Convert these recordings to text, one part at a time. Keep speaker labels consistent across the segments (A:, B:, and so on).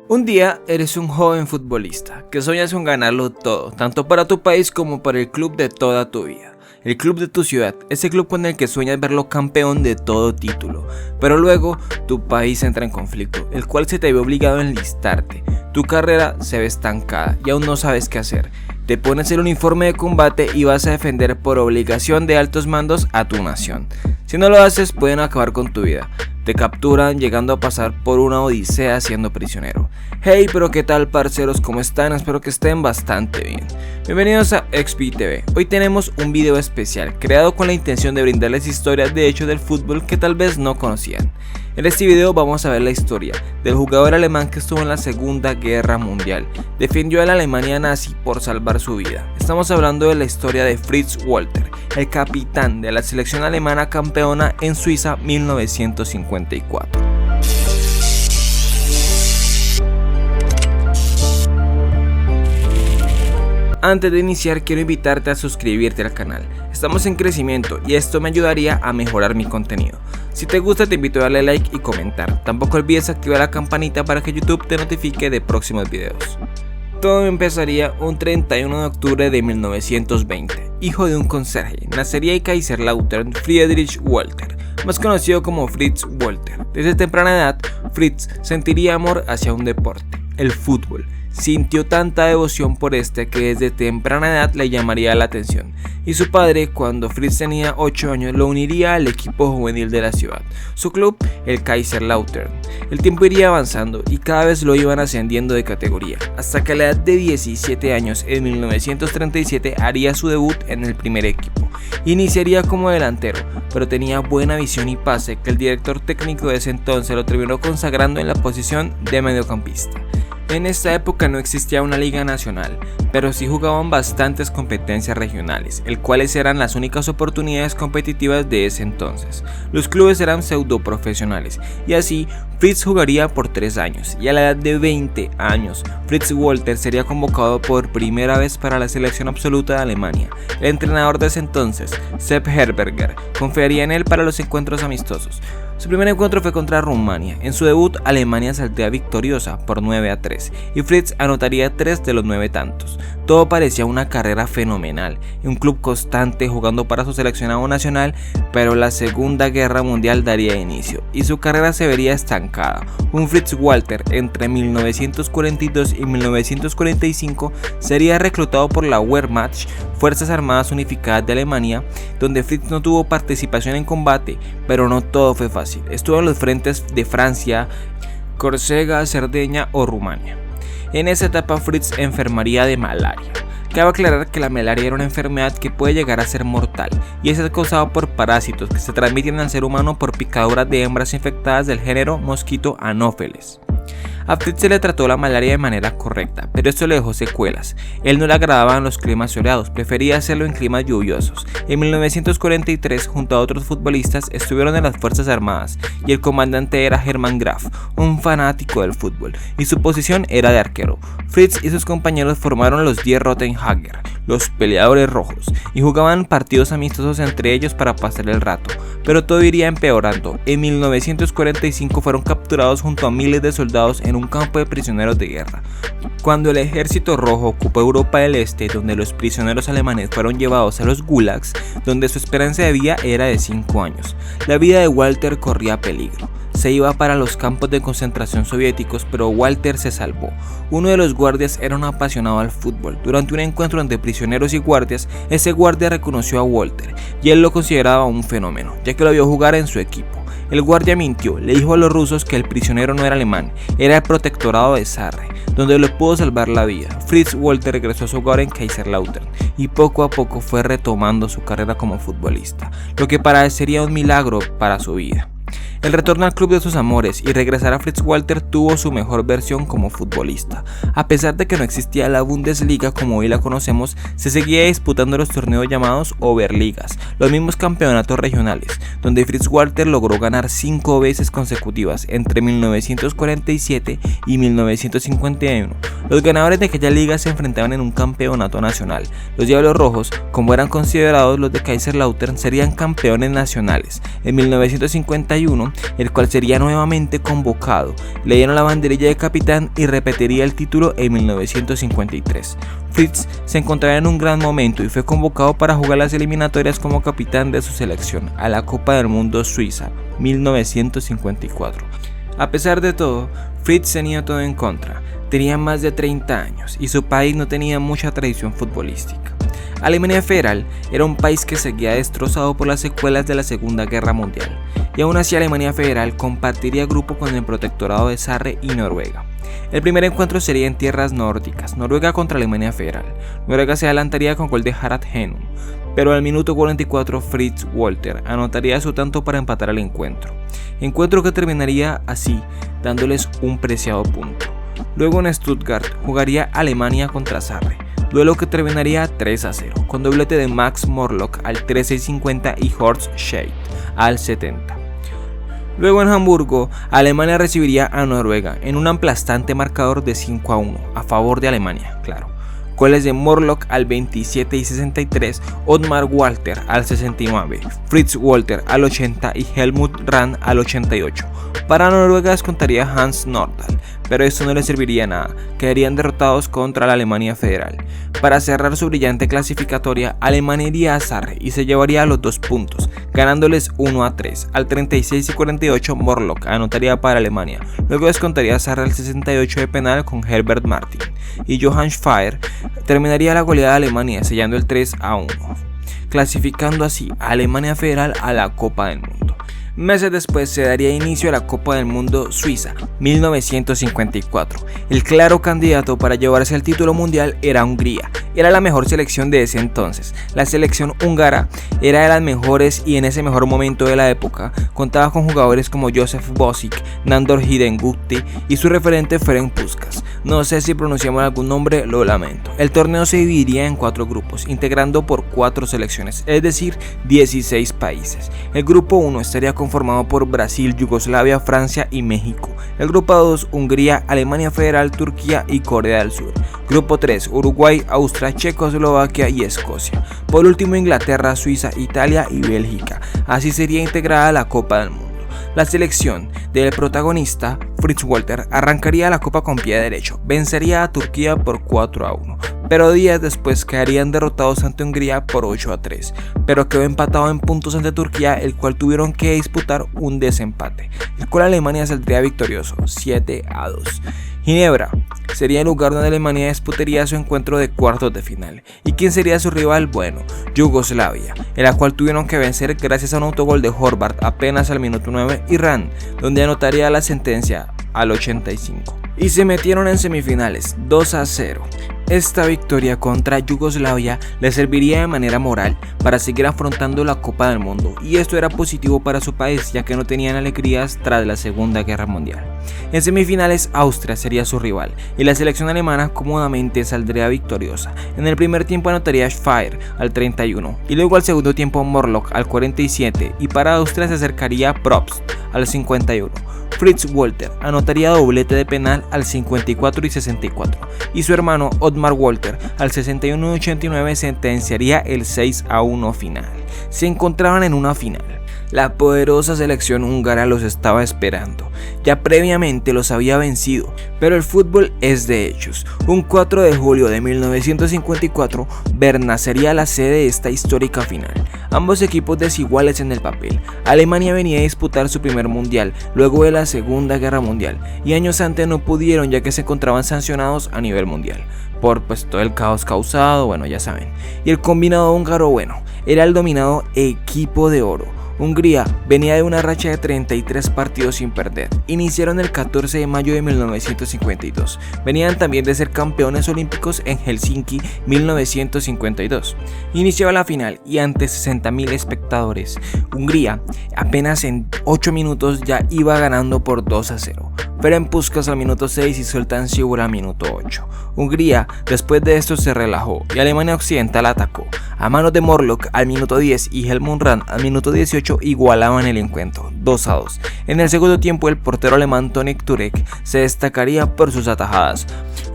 A: Un día eres un joven futbolista que sueñas con ganarlo todo, tanto para tu país como para el club de toda tu vida. El club de tu ciudad, ese club con el que sueñas verlo campeón de todo título. Pero luego tu país entra en conflicto, el cual se te ve obligado a enlistarte. Tu carrera se ve estancada y aún no sabes qué hacer. Te pones el uniforme de combate y vas a defender por obligación de altos mandos a tu nación. Si no lo haces, pueden acabar con tu vida. Te capturan llegando a pasar por una odisea siendo prisionero. Hey, pero qué tal, parceros, ¿cómo están? Espero que estén bastante bien. Bienvenidos a XP TV. Hoy tenemos un video especial creado con la intención de brindarles historias de hechos del fútbol que tal vez no conocían. En este video vamos a ver la historia del jugador alemán que estuvo en la Segunda Guerra Mundial. Defendió a la Alemania nazi por salvar su vida. Estamos hablando de la historia de Fritz Walter, el capitán de la selección alemana campeona en Suiza 1954. Antes de iniciar, quiero invitarte a suscribirte al canal. Estamos en crecimiento y esto me ayudaría a mejorar mi contenido. Si te gusta, te invito a darle like y comentar. Tampoco olvides activar la campanita para que YouTube te notifique de próximos videos. Todo empezaría un 31 de octubre de 1920. Hijo de un conserje, nacería en Kaiserslautern Friedrich Walter, más conocido como Fritz Walter. Desde temprana edad, Fritz sentiría amor hacia un deporte, el fútbol. Sintió tanta devoción por este que desde temprana edad le llamaría la atención, y su padre, cuando Fritz tenía 8 años, lo uniría al equipo juvenil de la ciudad, su club, el Kaiserslautern. El tiempo iría avanzando y cada vez lo iban ascendiendo de categoría, hasta que a la edad de 17 años, en 1937, haría su debut en el primer equipo. Iniciaría como delantero, pero tenía buena visión y pase que el director técnico de ese entonces lo terminó consagrando en la posición de mediocampista. En esta época no existía una liga nacional, pero sí jugaban bastantes competencias regionales, el cuales eran las únicas oportunidades competitivas de ese entonces. Los clubes eran pseudo profesionales, y así Fritz jugaría por 3 años, y a la edad de 20 años, Fritz Walter sería convocado por primera vez para la selección absoluta de Alemania. El entrenador de ese entonces, Sepp Herberger, confiaría en él para los encuentros amistosos. Su primer encuentro fue contra Rumania. En su debut, Alemania saldría victoriosa por 9-3 y Fritz anotaría 3 de los 9 tantos. Todo parecía una carrera fenomenal, un club constante jugando para su seleccionado nacional, pero la Segunda Guerra Mundial daría inicio y su carrera se vería estancada. Un Fritz Walter entre 1942 y 1945 sería reclutado por la Wehrmacht, Fuerzas Armadas Unificadas de Alemania, donde Fritz no tuvo participación en combate, pero no todo fue fácil. Estuvo en los frentes de Francia, Córcega, Cerdeña o Rumania. En esa etapa Fritz enfermaría de malaria. Cabe aclarar que la malaria era una enfermedad que puede llegar a ser mortal y es causada por parásitos que se transmiten al ser humano por picaduras de hembras infectadas del género mosquito Anopheles. A Fritz se le trató la malaria de manera correcta, pero esto le dejó secuelas. Él no le agradaban los climas soleados, prefería hacerlo en climas lluviosos. En 1943, junto a otros futbolistas, estuvieron en las Fuerzas Armadas y el comandante era Hermann Graf, un fanático del fútbol, y su posición era de arquero. Fritz y sus compañeros formaron los Die Roten Jäger, los peleadores rojos, y jugaban partidos amistosos entre ellos para pasar el rato, pero todo iría empeorando. En 1945 fueron capturados junto a miles de soldados en un campo de prisioneros de guerra. Cuando el ejército rojo ocupó Europa del Este, donde los prisioneros alemanes fueron llevados a los gulags, donde su esperanza de vida era de 5 años, la vida de Walter corría peligro. Se iba para los campos de concentración soviéticos, pero Walter se salvó. Uno de los guardias era un apasionado al fútbol. Durante un encuentro entre prisioneros y guardias, ese guardia reconoció a Walter y él lo consideraba un fenómeno, ya que lo vio jugar en su equipo. El guardia mintió, le dijo a los rusos que el prisionero no era alemán, era el protectorado de Sarre, donde le pudo salvar la vida. Fritz Walter regresó a su hogar en Kaiserslautern y poco a poco fue retomando su carrera como futbolista, lo que parecería un milagro para su vida. El retorno al club de sus amores y regresar a Fritz Walter tuvo su mejor versión como futbolista. A pesar de que no existía la Bundesliga como hoy la conocemos, se seguía disputando los torneos llamados Oberligas, los mismos campeonatos regionales, donde Fritz Walter logró ganar 5 veces consecutivas entre 1947 y 1951. Los ganadores de aquella liga se enfrentaban en un campeonato nacional. Los Diablos Rojos, como eran considerados los de Kaiserslautern, serían campeones nacionales. En 1951 31, el cual sería nuevamente convocado. Le dieron la banderilla de capitán y repetiría el título en 1953. Fritz se encontraba en un gran momento y fue convocado para jugar las eliminatorias como capitán de su selección a la Copa del Mundo Suiza 1954. A pesar de todo, Fritz tenía todo en contra. Tenía más de 30 años y su país no tenía mucha tradición futbolística. Alemania Federal era un país que seguía destrozado por las secuelas de la Segunda Guerra Mundial, y aún así Alemania Federal compartiría grupo con el protectorado de Sarre y Noruega. El primer encuentro sería en tierras nórdicas, Noruega contra Alemania Federal. Noruega se adelantaría con gol de Harald Hennum, pero al minuto 44 Fritz Walter anotaría su tanto para empatar el encuentro que terminaría así, dándoles un preciado punto. Luego en Stuttgart jugaría Alemania contra Sarre, duelo que terminaría 3-0, con doblete de Max Morlock al 13:50 y Horst Scheidt al 70. Luego en Hamburgo, Alemania recibiría a Noruega en un aplastante marcador de 5-1 a favor de Alemania, claro. Goles de Morlock al 27 y 63, Ottmar Walter al 69, Fritz Walter al 80 y Helmut Rahn al 88. Para Noruega descontaría Hans Nordahl, pero esto no les serviría nada, quedarían derrotados contra la Alemania Federal. Para cerrar su brillante clasificatoria, Alemania iría a Sarre y se llevaría los 2 puntos, ganándoles 1-3. Al 36 y 48 Morlock anotaría para Alemania, luego descontaría Sarre al 68 de penal con Herbert Martin, y Johann Speyer terminaría la goleada de Alemania sellando el 3-1, clasificando así a Alemania Federal a la Copa del Mundo. Meses después se daría inicio a la Copa del Mundo Suiza 1954. El claro candidato para llevarse el título mundial era Hungría. Era la mejor selección de ese entonces. La selección húngara era de las mejores y en ese mejor momento de la época contaba con jugadores como Josef Bosic, Nandor Hidegkuti y su referente Ferenc Puskás. No sé si pronunciamos algún nombre, lo lamento. El torneo se dividiría en 4 grupos, integrando por 4 selecciones, es decir, 16 países. El grupo 1 estaría conformado por Brasil, Yugoslavia, Francia y México. El grupo 2, Hungría, Alemania Federal, Turquía y Corea del Sur. Grupo 3, Uruguay, Austria, Checoslovaquia y Escocia. Por último, Inglaterra, Suiza, Italia y Bélgica. Así sería integrada la Copa del Mundo. La selección del protagonista, Fritz Walter, arrancaría la Copa con pie derecho, vencería a Turquía por 4-1, pero días después quedarían derrotados ante Hungría por 8-3, pero quedó empatado en puntos ante Turquía, el cual tuvieron que disputar un desempate, el cual Alemania saldría victorioso, 7-2. Ginebra sería el lugar donde Alemania disputaría su encuentro de cuartos de final. ¿Y quién sería su rival? Bueno, Yugoslavia, en la cual tuvieron que vencer gracias a un autogol de Horvath apenas al minuto 9 y Rahn, donde anotaría la sentencia al 85. Y se metieron en semifinales 2-0. Esta victoria contra Yugoslavia les serviría de manera moral para seguir afrontando la Copa del Mundo, y esto era positivo para su país ya que no tenían alegrías tras la Segunda Guerra Mundial. En semifinales Austria sería su rival y la selección alemana cómodamente saldría victoriosa. En el primer tiempo anotaría Speyer al 31 y luego al segundo tiempo Morlock al 47, y para Austria se acercaría Probst al 51. Fritz Walter anotaría doblete de penal al 54 y 64 y su hermano Ottmar Walter al 61 y 89 sentenciaría el 6-1 final. Se encontraban en una final. La poderosa selección húngara los estaba esperando. Ya previamente los había vencido, pero el fútbol es de hechos. Un 4 de julio de 1954, Berna sería la sede de esta histórica final. Ambos equipos desiguales en el papel. Alemania venía a disputar su primer mundial luego de la Segunda Guerra Mundial y años antes no pudieron ya que se encontraban sancionados a nivel mundial por todo el caos causado, bueno, ya saben. Y el combinado húngaro, bueno, era el dominado equipo de oro. Hungría venía de una racha de 33 partidos sin perder. Iniciaron el 14 de mayo de 1952. Venían también de ser campeones olímpicos en Helsinki 1952. Iniciaba la final y ante 60.000 espectadores, Hungría apenas en 8 minutos ya iba ganando por 2-0. Ferenc Puskás al minuto 6 y Zoltán Sibura al minuto 8. Hungría después de esto se relajó y Alemania Occidental atacó. A manos de Morlock al minuto 10 y Helmut Rahn al minuto 18 igualaban el encuentro, 2-2. En el segundo tiempo el portero alemán Toni Turek se destacaría por sus atajadas.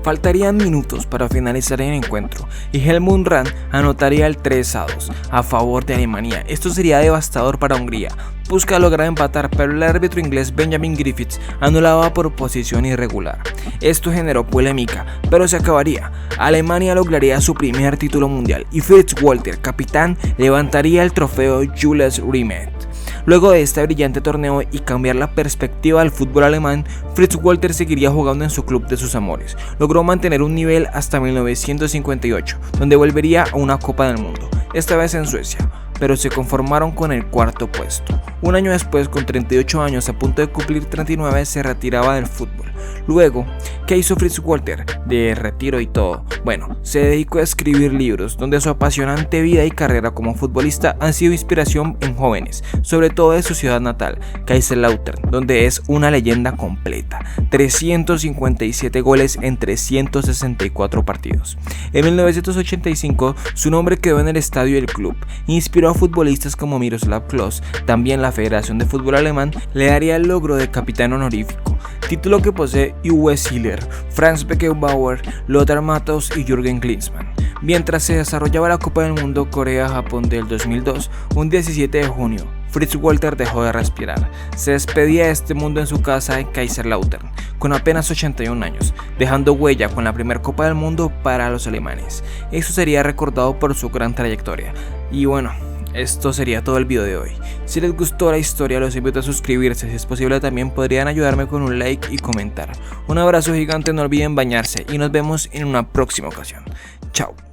A: Faltarían minutos para finalizar el encuentro y Helmut Rahn anotaría el 3-2 a favor de Alemania. Esto sería devastador para Hungría. Busca lograr empatar, pero el árbitro inglés Benjamin Griffiths anulaba por posición irregular. Esto generó polémica, pero se acabaría. Alemania lograría su primer título mundial y Fritz Walter, capitán, levantaría el trofeo Jules Rimet. Luego de este brillante torneo y cambiar la perspectiva del fútbol alemán, Fritz Walter seguiría jugando en su club de sus amores. Logró mantener un nivel hasta 1958, donde volvería a una Copa del Mundo, esta vez en Suecia, pero se conformaron con el cuarto puesto. Un año después, con 38 años, a punto de cumplir 39, se retiraba del fútbol. Luego, ¿qué hizo Fritz Walter? De retiro y todo. Bueno, se dedicó a escribir libros, donde su apasionante vida y carrera como futbolista han sido inspiración en jóvenes, sobre todo de su ciudad natal, Kaiserslautern, donde es una leyenda completa. 357 goles en 364 partidos. En 1985, su nombre quedó en el estadio del club. Inspiró a futbolistas como Miroslav Klose. También la Federación de Fútbol Alemán le daría el logro de capitán honorífico, título que posee Uwe Seeler, Franz Beckenbauer, Lothar Matthaus y Jürgen Klinsmann. Mientras se desarrollaba la Copa del Mundo Corea-Japón del 2002, un 17 de junio, Fritz Walter dejó de respirar. Se despedía de este mundo en su casa en Kaiserslautern, con apenas 81 años, dejando huella con la primera Copa del Mundo para los alemanes. Eso sería recordado por su gran trayectoria. Y bueno, esto sería todo el video de hoy. Si les gustó la historia, los invito a suscribirse. Si es posible, también podrían ayudarme con un like y comentar. Un abrazo gigante, no olviden bañarse y nos vemos en una próxima ocasión. Chao.